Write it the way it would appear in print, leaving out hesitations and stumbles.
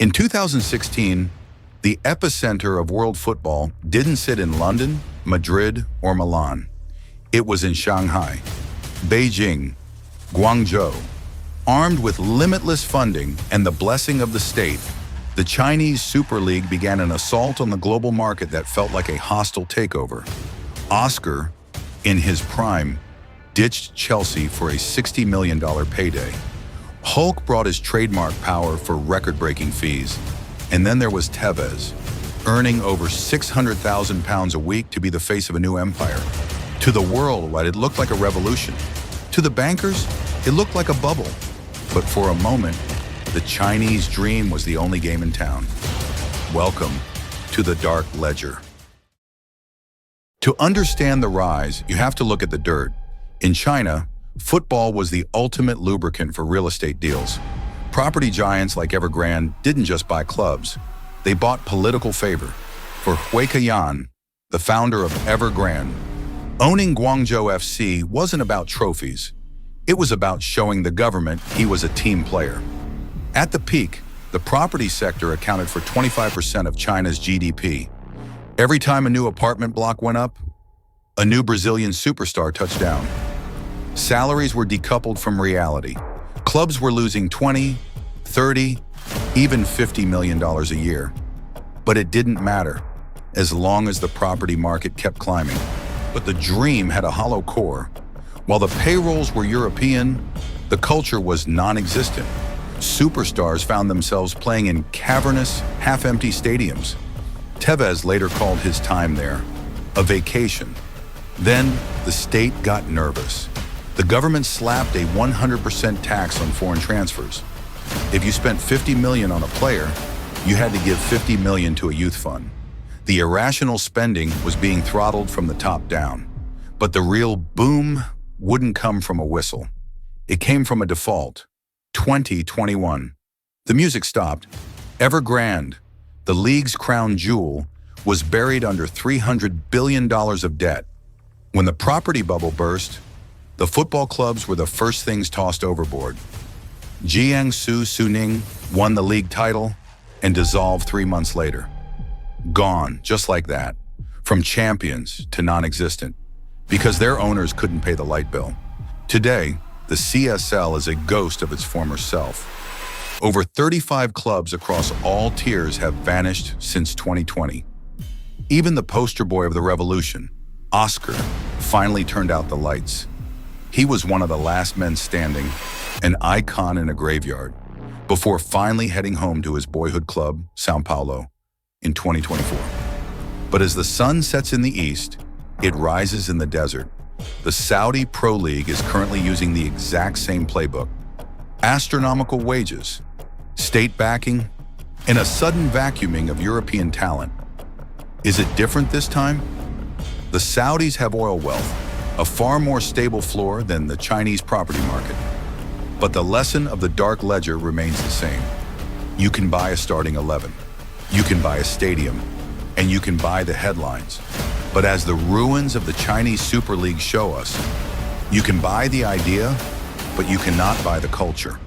In 2016, the epicenter of world football didn't sit in London, Madrid, or Milan. It was in Shanghai, Beijing, Guangzhou. Armed with limitless funding and the blessing of the state, the Chinese Super League began an assault on the global market that felt like a hostile takeover. Oscar, in his prime, ditched Chelsea for a $60 million payday. Hulk brought his trademark power for record-breaking fees. And then there was Tevez, earning over £600,000 a week to be the face of a new empire. To the world, it looked like a revolution. To the bankers, it looked like a bubble. But for a moment, the Chinese dream was the only game in town. Welcome to the dark ledger. To understand the rise, you have to look at the dirt. In China, football was the ultimate lubricant for real estate deals. Property giants like Evergrande didn't just buy clubs. They bought political favor. For Hui Keyan, the founder of Evergrande, owning Guangzhou FC wasn't about trophies. It was about showing the government he was a team player. At the peak, the property sector accounted for 25% of China's GDP. Every time a new apartment block went up, a new Brazilian superstar touched down. Salaries were decoupled from reality. Clubs were losing 20, 30, even $50 million a year. But it didn't matter, as long as the property market kept climbing. But the dream had a hollow core. While the payrolls were European, the culture was non-existent. Superstars found themselves playing in cavernous, half-empty stadiums. Tevez later called his time there a vacation. Then the state got nervous. The government slapped a 100% tax on foreign transfers. If you spent $50 million on a player, you had to give $50 million to a youth fund. The irrational spending was being throttled from the top down. But the real boom wouldn't come from a whistle. It came from a default. 2021. The music stopped. Evergrande, the league's crown jewel, was buried under $300 billion of debt. When the property bubble burst, the football clubs were the first things tossed overboard. Jiangsu Suning won the league title and dissolved 3 months later. Gone, just like that, from champions to non-existent, because their owners couldn't pay the light bill. Today, the CSL is a ghost of its former self. Over 35 clubs across all tiers have vanished since 2020. Even the poster boy of the revolution, Oscar, finally turned out the lights. He was one of the last men standing, an icon in a graveyard, before finally heading home to his boyhood club, São Paulo, in 2024. But as the sun sets in the east, it rises in the desert. The Saudi Pro League is currently using the exact same playbook. Astronomical wages, state backing, and a sudden vacuuming of European talent. Is it different this time? The Saudis have oil wealth, a far more stable floor than the Chinese property market. But the lesson of the dark ledger remains the same. You can buy a starting 11, you can buy a stadium, and you can buy the headlines. But as the ruins of the Chinese Super League show us, you can buy the idea, but you cannot buy the culture.